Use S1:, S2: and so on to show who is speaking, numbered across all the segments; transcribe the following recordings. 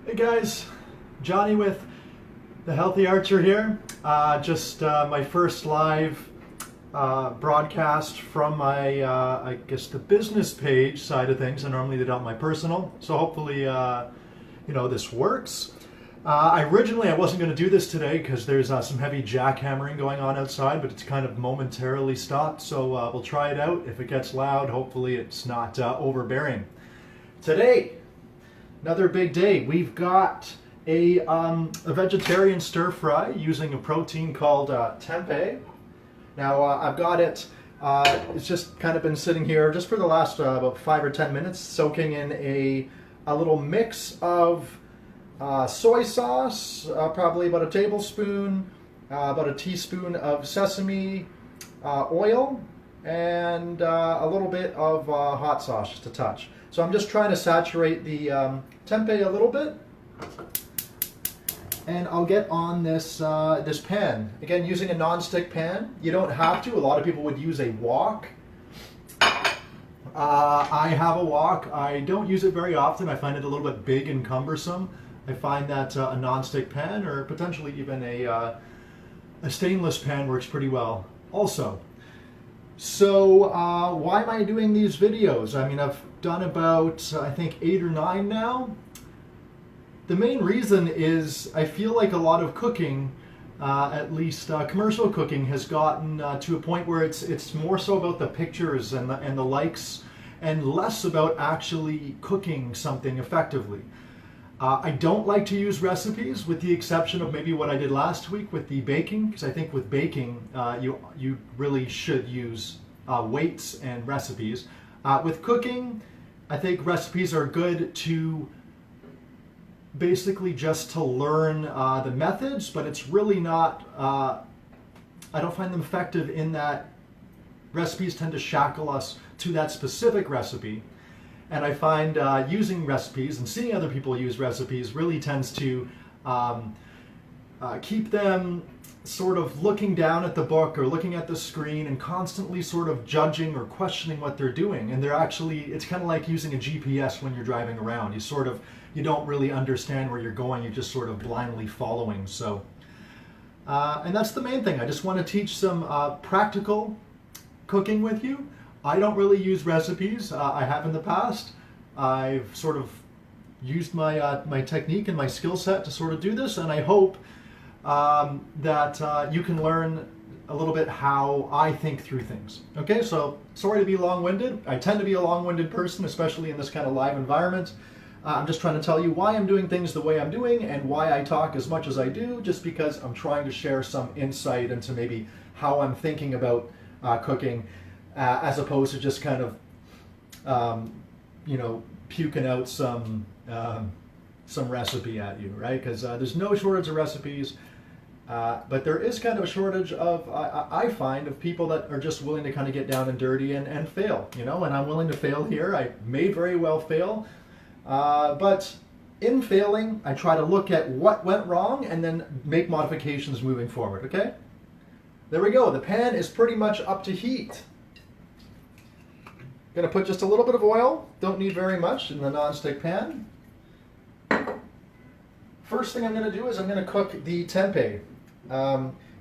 S1: Hey guys, Johnny with The Healthy Archer here. Just my first live broadcast from my, I guess, the business page side of things. I normally did it on my personal, so hopefully, this works. Originally, I wasn't going to do this today because there's some heavy jackhammering going on outside, but it's kind of momentarily stopped, so we'll try it out. If it gets loud, hopefully it's not overbearing. Today, another big day. We've got a vegetarian stir fry using a protein called tempeh. Now I've got it. It's just kind of been sitting here just for the last about 5 or 10 minutes, soaking in a little mix of soy sauce, probably about a tablespoon, about a teaspoon of sesame oil, and a little bit of hot sauce, just a touch. So I'm just trying to saturate the tempeh a little bit, and I'll get on this this pan. Again, using a non-stick pan. You don't have to. A lot of people would use a wok. I have a wok. I don't use it very often. I find it a little bit big and cumbersome. I find that a non-stick pan, or potentially even a stainless pan, works pretty well also. So why am I doing these videos? I mean, I've done about, I think, 8 or 9 now. The main reason is I feel like a lot of cooking, at least commercial cooking, has gotten to a point where it's more so about the pictures and the likes, and less about actually cooking something effectively. I don't like to use recipes, with the exception of maybe what I did last week with the baking, because I think with baking you really should use weights and recipes. With cooking, I think recipes are good to basically just to learn the methods, but it's really not, I don't find them effective in that recipes tend to shackle us to that specific recipe. And I find using recipes and seeing other people use recipes really tends to keep them sort of looking down at the book or looking at the screen and constantly sort of judging or questioning what they're doing. And they're actually, it's kind of like using a GPS when you're driving around. You don't really understand where you're going, you're just sort of blindly following. So, and that's the main thing. I just want to teach some practical cooking with you. I don't really use recipes. I have in the past. I've sort of used my my technique and my skill set to sort of do this, and I hope that you can learn a little bit how I think through things. Okay, so sorry to be long-winded. I tend to be a long-winded person, especially in this kind of live environment. I'm just trying to tell you why I'm doing things the way I'm doing and why I talk as much as I do, just because I'm trying to share some insight into maybe how I'm thinking about cooking. As opposed to just kind of, puking out some recipe at you, right? Because there's no shortage of recipes, but there is kind of a shortage of, I find, of people that are just willing to kind of get down and dirty and fail, and I'm willing to fail here. I may very well fail, but in failing, I try to look at what went wrong and then make modifications moving forward, okay? There we go. The pan is pretty much up to heat. Going to put just a little bit of oil, don't need very much, in the non-stick pan. First thing I'm going to do is I'm going to cook the tempeh.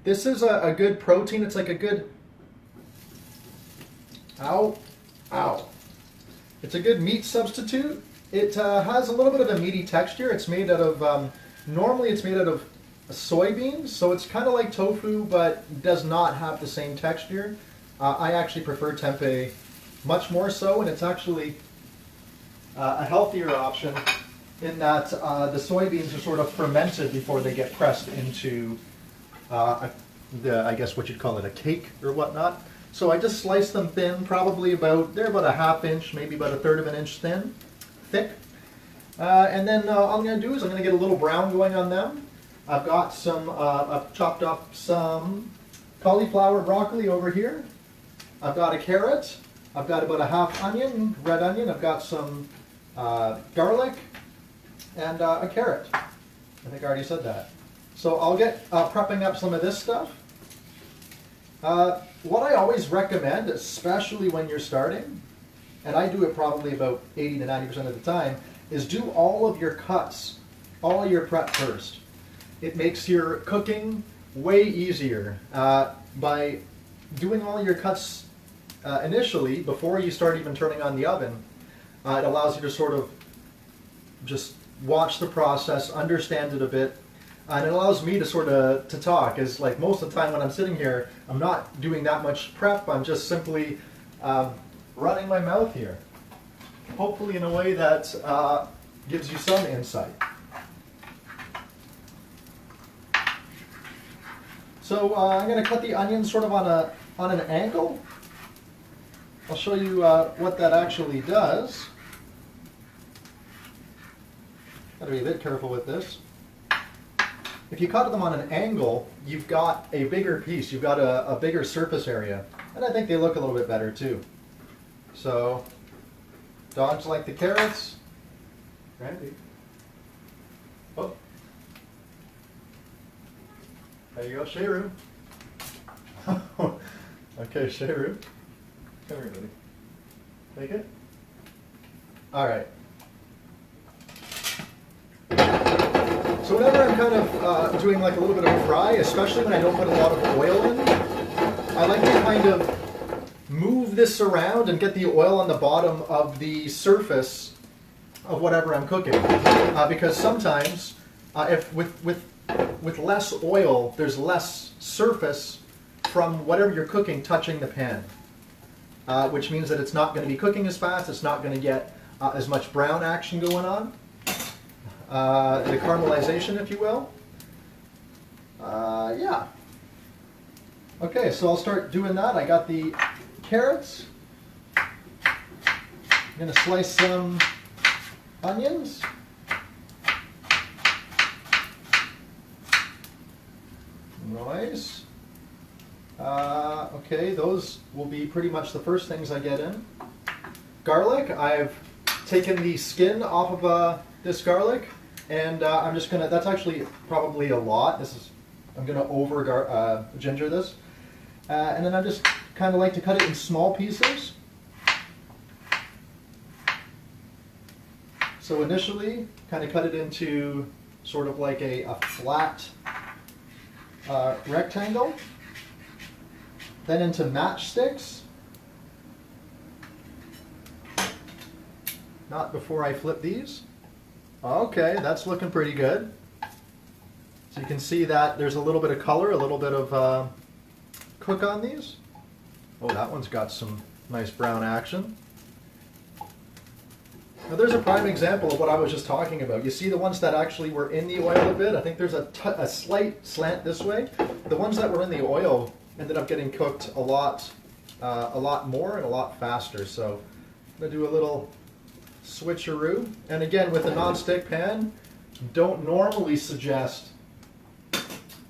S1: This is a good protein. It's like a good, it's a good meat substitute. It has a little bit of a meaty texture. It's made out of, normally it's made out of soybeans, so it's kind of like tofu, but does not have the same texture. I actually prefer tempeh much more so, and it's actually a healthier option in that the soybeans are sort of fermented before they get pressed into I guess what you'd call it, a cake or whatnot. So I just slice them thin, probably they're about a ½ inch, maybe about a 1/3 of an inch thick. And then all I'm going to do is I'm going to get a little brown going on them. I've got I've chopped up some cauliflower broccoli over here. I've got a carrot. I've got about a ½ onion, red onion. I've got some garlic and a carrot. I think I already said that. So I'll get prepping up some of this stuff. What I always recommend, especially when you're starting, and I do it probably about 80 to 90% of the time, is do all of your cuts all your prep first. It makes your cooking way easier. By doing all your cuts initially, before you start even turning on the oven, it allows you to sort of just watch the process, understand it a bit, and it allows me to sort of to talk. Is like most of the time when I'm sitting here, I'm not doing that much prep. I'm just simply running my mouth here, hopefully in a way that gives you some insight. So I'm going to cut the onions sort of on an angle. I'll show you what that actually does. Got to be a bit careful with this. If you cut them on an angle, you've got a bigger piece. You've got a bigger surface area, and I think they look a little bit better too. So, dogs like the carrots. Randy. Oh. There you go, Sheru. Okay, Sheru. Come here, buddy. Take it. All right. So whenever I'm kind of doing like a little bit of a fry, especially when I don't put a lot of oil in, I like to kind of move this around and get the oil on the bottom of the surface of whatever I'm cooking. Because sometimes, if with less oil, there's less surface from whatever you're cooking touching the pan, which means that it's not going to be cooking as fast, it's not going to get as much brown action going on, the caramelization, if you will. Yeah. Okay, so I'll start doing that. I got the carrots. I'm going to slice some onions. Nice. Okay, those will be pretty much the first things I get in. Garlic. I've taken the skin off of this garlic, and I'm just gonna. That's actually probably a lot. I'm gonna over ginger this, and then I just kind of like to cut it in small pieces. So initially, kind of cut it into sort of like a flat rectangle, then into matchsticks. Not before I flip these. Okay, that's looking pretty good. So you can see that there's a little bit of color, a little bit of cook on these. Oh, that one's got some nice brown action. Now there's a prime example of what I was just talking about. You see the ones that actually were in the oil a bit? I think there's a slight slant this way. The ones that were in the oil ended up getting cooked a lot more and a lot faster. So I'm going to do a little switcheroo. And again, with a non-stick pan, don't normally suggest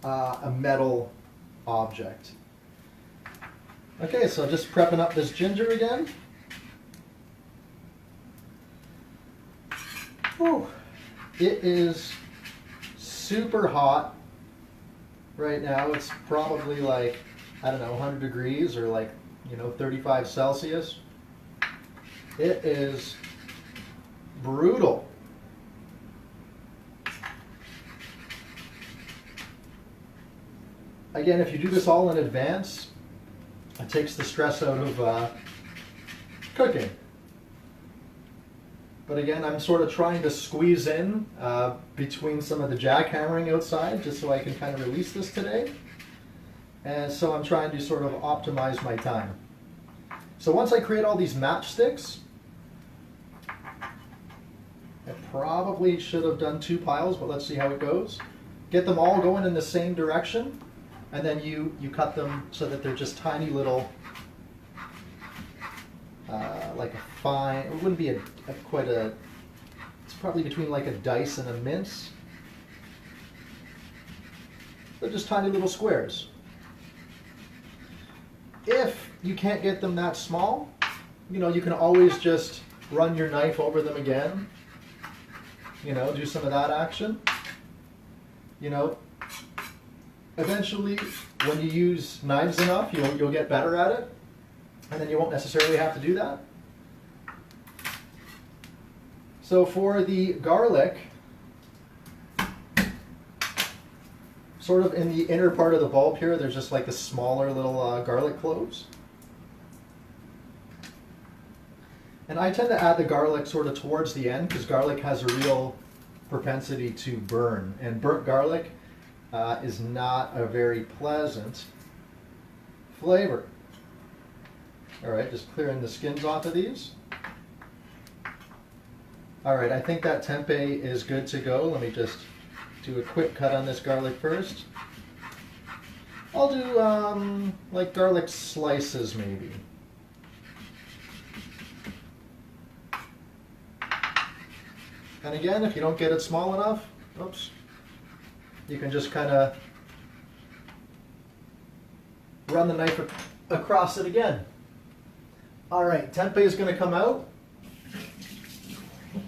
S1: a metal object. Okay, so just prepping up this ginger again. Whew. It is super hot right now. It's probably like, I don't know, 100 degrees or like, 35 Celsius. It is brutal. Again, if you do this all in advance, it takes the stress out of cooking. But again, I'm sort of trying to squeeze in between some of the jackhammering outside just so I can kind of release this today. And so I'm trying to sort of optimize my time. So once I create all these matchsticks, I probably should have done 2 piles, but let's see how it goes. Get them all going in the same direction, and then you cut them so that they're just tiny little, like a fine, it wouldn't be quite a, it's probably between like a dice and a mince. They're just tiny little squares. If you can't get them that small, you can always just run your knife over them again. Do some of that action. Eventually, when you use knives enough, you'll get better at it, and then you won't necessarily have to do that. So for the garlic, Sort of in the inner part of the bulb here, there's just like the smaller little garlic cloves. And I tend to add the garlic sort of towards the end because garlic has a real propensity to burn. And burnt garlic is not a very pleasant flavor. All right, just clearing the skins off of these. All right, I think that tempeh is good to go. Let me just do a quick cut on this garlic first. I'll do like garlic slices maybe. And again, if you don't get it small enough, oops, you can just kind of run the knife across it again. All right, tempeh is going to come out.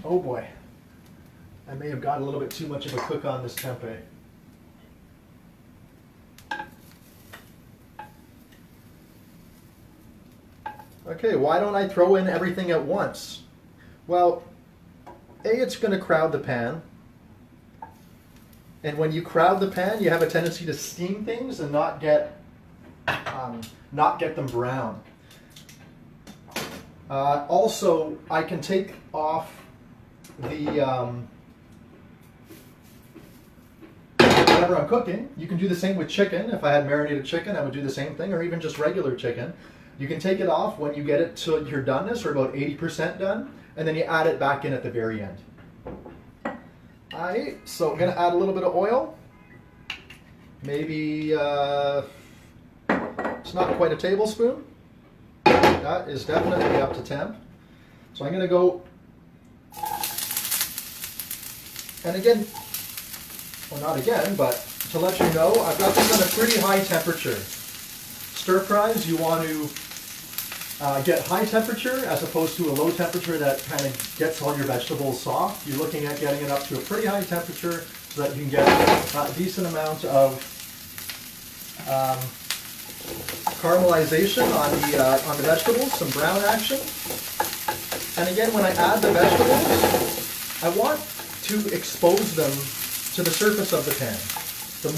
S1: Oh boy, I may have got a little bit too much of a cook on this tempeh. Okay, why don't I throw in everything at once? Well, it's going to crowd the pan. And when you crowd the pan, you have a tendency to steam things and not get them brown. Also, I can take off the whatever I'm cooking. You can do the same with chicken. If I had marinated chicken, I would do the same thing, or even just regular chicken. You can take it off when you get it to your doneness, or about 80% done, and then you add it back in at the very end. Alright, so I'm going to add a little bit of oil. Maybe, it's not quite a tablespoon. That is definitely up to temp. So I'm going to go, and again, well not again, but to let you know, I've got this on a pretty high temperature. Stir fries, you want to get high temperature as opposed to a low temperature that kind of gets all your vegetables soft. You're looking at getting it up to a pretty high temperature so that you can get a decent amount of caramelization on the vegetables, some brown action. And again, when I add the vegetables, I want to expose them to the surface of the pan. The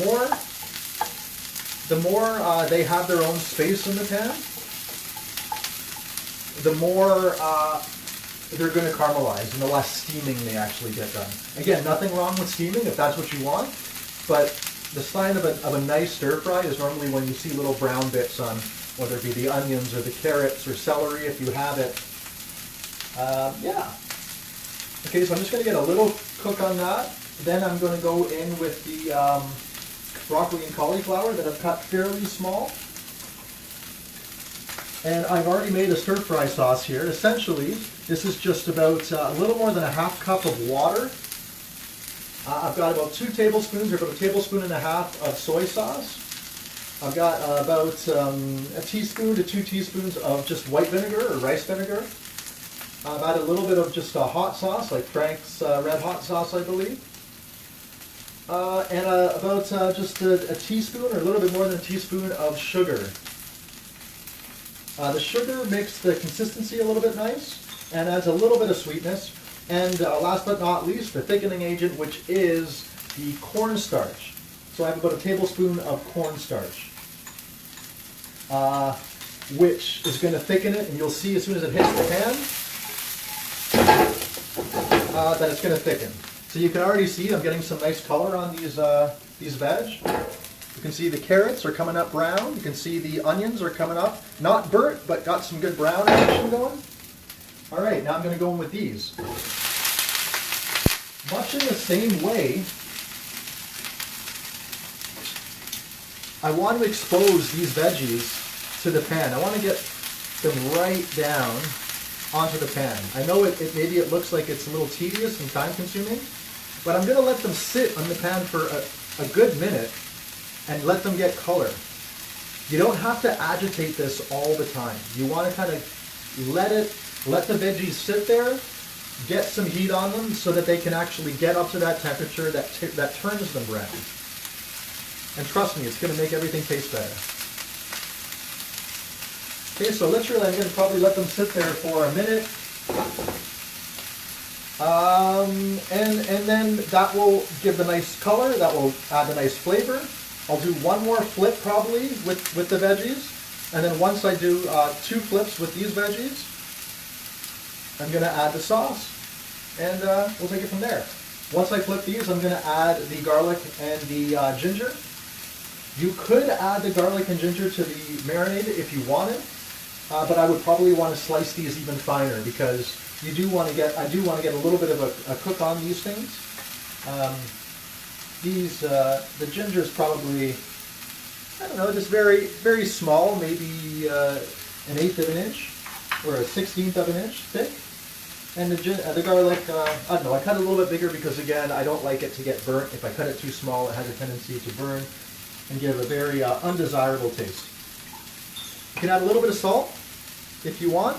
S1: more they have their own space in the pan, the more they're going to caramelize and the less steaming they actually get done. Again, nothing wrong with steaming if that's what you want, but the sign of a nice stir fry is normally when you see little brown bits on, whether it be the onions or the carrots or celery if you have it. Yeah. Okay, so I'm just going to get a little cook on that. Then I'm going to go in with the broccoli and cauliflower that I've cut fairly small. And I've already made a stir fry sauce here. Essentially, this is just about a little more than a half cup of water. I've got about 2 tablespoons, or about a tablespoon and a half of soy sauce. I've got about a teaspoon to 2 teaspoons of just white vinegar or rice vinegar. I've added a little bit of just a hot sauce, like Frank's Red Hot sauce, I believe. And about just a teaspoon, or a little bit more than a teaspoon of sugar. The sugar makes the consistency a little bit nice and adds a little bit of sweetness. And last but not least, the thickening agent, which is the cornstarch. So I have about a tablespoon of cornstarch, which is going to thicken it, and you'll see as soon as it hits the pan that it's going to thicken. So you can already see I'm getting some nice color on these veg. You can see the carrots are coming up brown. You can see the onions are coming up, not burnt, but got some good brown action going. All right, now I'm going to go in with these. Much in the same way, I want to expose these veggies to the pan. I want to get them right down onto the pan. I know maybe it looks like it's a little tedious and time consuming, but I'm going to let them sit on the pan for a good minute and let them get color. You don't have to agitate this all the time. You want to kind of let the veggies sit there, get some heat on them so that they can actually get up to that temperature that turns them brown. And trust me, it's going to make everything taste better. Okay, so literally I'm going to probably let them sit there for a minute. And then that will give the nice color, that will add the nice flavor. I'll do one more flip probably with the veggies. And then once I do 2 flips with these veggies, I'm going to add the sauce. And we'll take it from there. Once I flip these, I'm going to add the garlic and the ginger. You could add the garlic and ginger to the marinade if you wanted, but I would probably want to slice these even finer because I do want to get a little bit of a cook on these things. The ginger is probably, I don't know, just very, very small, maybe an 1/8 of an inch or a 1/16 of an inch thick. And the garlic, I don't know, I cut it a little bit bigger because, again, I don't like it to get burnt. If I cut it too small, it has a tendency to burn and give a very undesirable taste. You can add a little bit of salt if you want.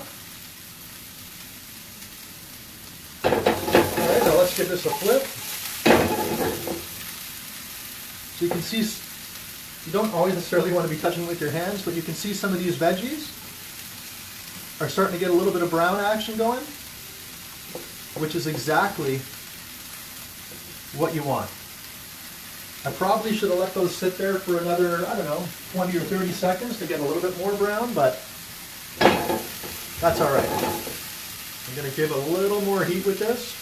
S1: All right, now let's give this a flip. So you can see, you don't always necessarily want to be touching with your hands, but you can see some of these veggies are starting to get a little bit of brown action going, which is exactly what you want. I probably should have let those sit there for another, I don't know, 20 or 30 seconds to get a little bit more brown, but that's all right. I'm going to give a little more heat with this.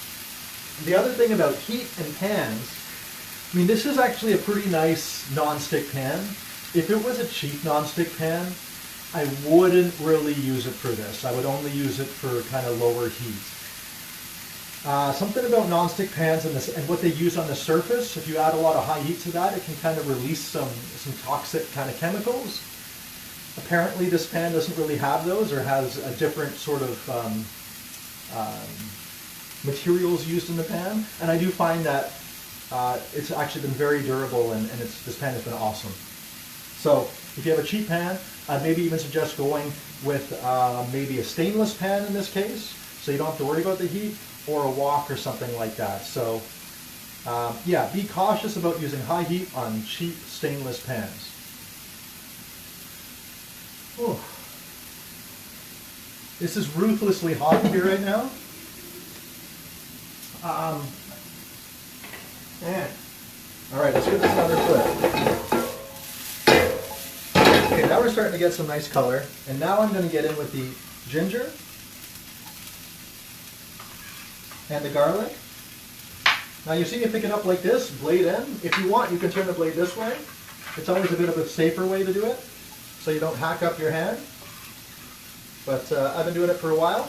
S1: The other thing about heat and pans, I mean, this is actually a pretty nice non-stick pan. If it was a cheap non-stick pan, I wouldn't really use it for this. I would only use it for kind of lower heat. Something about non-stick pans and what they use on the surface, if you add a lot of high heat to that, it can kind of release some toxic kind of chemicals. Apparently this pan doesn't really have those, or has a different sort of materials used in the pan. And I do find that it's actually been very durable, and this pan has been awesome. So if you have a cheap pan, I'd maybe even suggest going with maybe a stainless pan in this case, so you don't have to worry about the heat, or a wok or something like that. So yeah, be cautious about using high heat on cheap stainless pans. Ooh. This is ruthlessly hot here right now. All right, let's give this another flip. Okay, now we're starting to get some nice color, and now I'm going to get in with the ginger and the garlic. Now you see me pick it up like this, blade in. If you want, you can turn the blade this way. It's always a bit of a safer way to do it, so you don't hack up your hand. But I've been doing it for a while.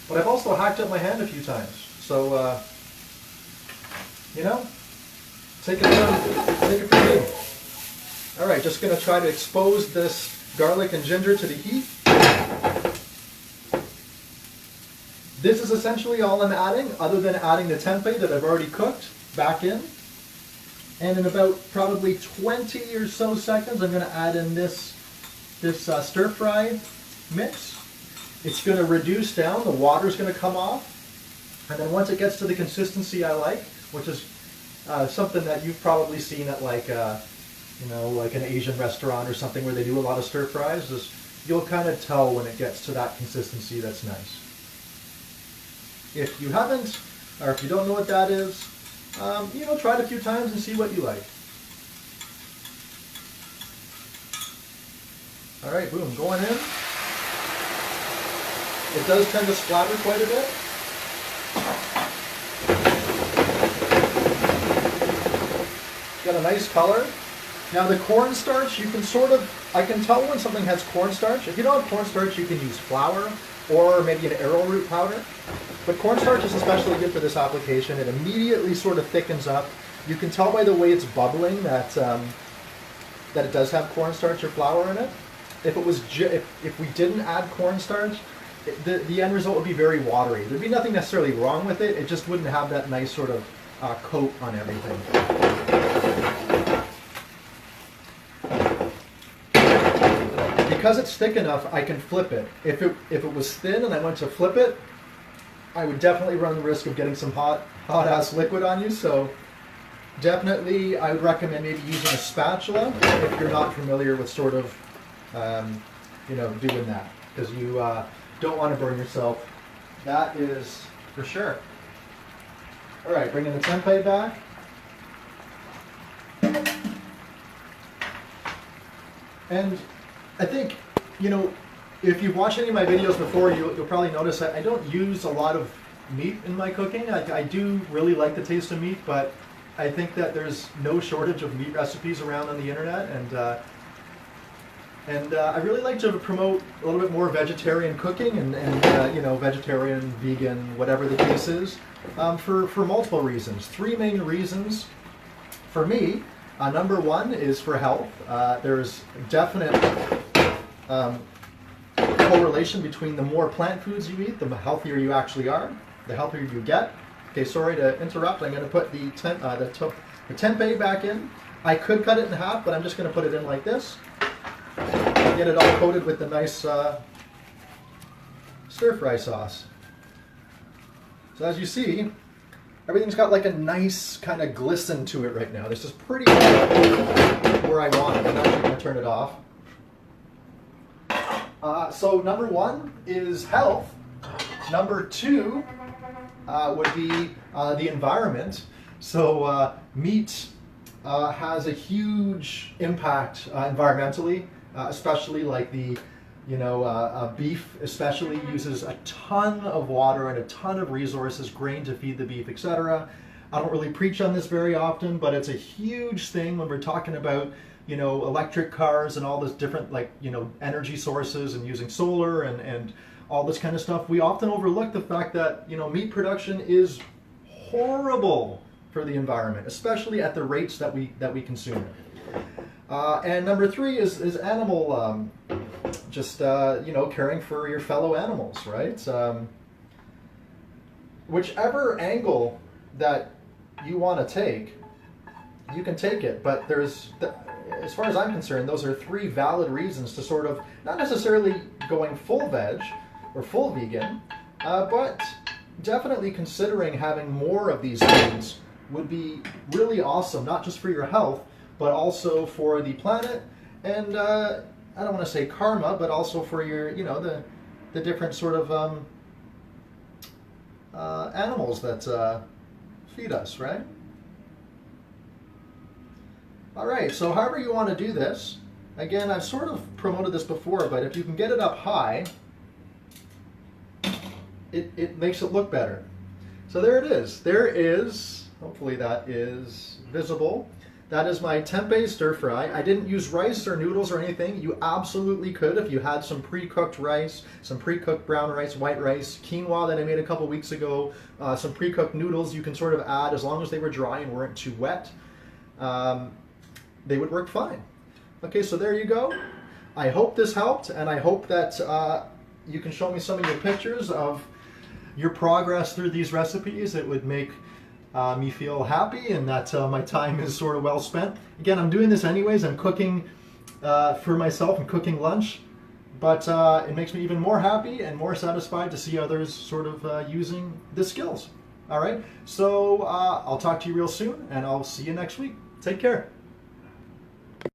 S1: But I've also hacked up my hand a few times. So, you know, take it from me. All right, just going to try to expose this garlic and ginger to the heat. This is essentially all I'm adding, other than adding the tempeh that I've already cooked back in. And in about probably 20 or so seconds, I'm going to add in this stir-fry mix. It's going to reduce down, the water's going to come off. And then once it gets to the consistency I like, which is something that you've probably seen at like an Asian restaurant or something where they do a lot of stir-fries, is you'll kind of tell when it gets to that consistency that's nice. If you haven't, or if you don't know what that is, you know, try it a few times and see what you like. All right, boom, going in. It does tend to splatter quite a bit. Got a nice color. Now the cornstarch, you can I can tell when something has cornstarch. If you don't have cornstarch, you can use flour or maybe an arrowroot powder. But cornstarch is especially good for this application. It immediately sort of thickens up. You can tell by the way it's bubbling that it does have cornstarch or flour in it. If it was if we didn't add cornstarch, the end result would be very watery. There'd be nothing necessarily wrong with it. It just wouldn't have that nice sort of coat on everything. Because it's thick enough, I can flip it. If it was thin and I went to flip it, I would definitely run the risk of getting some hot ass liquid on you. So definitely, I would recommend maybe using a spatula if you're not familiar with sort of, you know, doing that, because you don't want to burn yourself. That is for sure. All right, bringing the tempeh back. And I think, you know, if you've watched any of my videos before, you'll probably notice that I don't use a lot of meat in my cooking. I do really like the taste of meat, but I think that there's no shortage of meat recipes around on the internet, and I really like to promote a little bit more vegetarian cooking and you know, vegetarian, vegan, whatever the case is, for multiple reasons. Three main reasons for me. Number one is for health. There's definite correlation between the more plant foods you eat, the healthier you actually are, the healthier you get. Okay, sorry to interrupt. I'm going to put the tempeh back in. I could cut it in half, but I'm just going to put it in like this. Get it all coated with the nice stir-fry sauce. So as you see, everything's got like a nice kind of glisten to it right now. This is pretty where I want it. I'm actually going to turn it off. So number one is health. Number two would be the environment. So meat has a huge impact environmentally, especially like the, you know, beef especially uses a ton of water and a ton of resources, grain to feed the beef, etc. I don't really preach on this very often, but it's a huge thing when we're talking about, you know, electric cars and all this different, like, you know, energy sources and using solar and all this kind of stuff. We often overlook the fact that, you know, meat production is horrible for the environment, especially at the rates that we consume it. And number three is animal, you know, caring for your fellow animals, right? Whichever angle that you want to take, you can take it, but as far as I'm concerned, those are three valid reasons to sort of, not necessarily going full veg or full vegan, but definitely considering having more of these things would be really awesome, not just for your health, but also for the planet, and I don't want to say karma, but also for your, you know, the different sort of animals that feed us, right? All right, so however you want to do this, again, I've sort of promoted this before, but if you can get it up high, it makes it look better. So there it is. There is, hopefully that is visible. That is my tempeh stir fry. I didn't use rice or noodles or anything. You absolutely could if you had some pre-cooked rice, some pre-cooked brown rice, white rice, quinoa that I made a couple weeks ago, some pre-cooked noodles you can sort of add as long as they were dry and weren't too wet. They would work fine. Okay, so there you go. I hope this helped, and I hope that you can show me some of your pictures of your progress through these recipes. It would make me feel happy, and that my time is sort of well spent. Again, I'm doing this anyways. I'm cooking for myself and cooking lunch, but it makes me even more happy and more satisfied to see others sort of using the skills. All right, so I'll talk to you real soon, and I'll see you next week. Take care.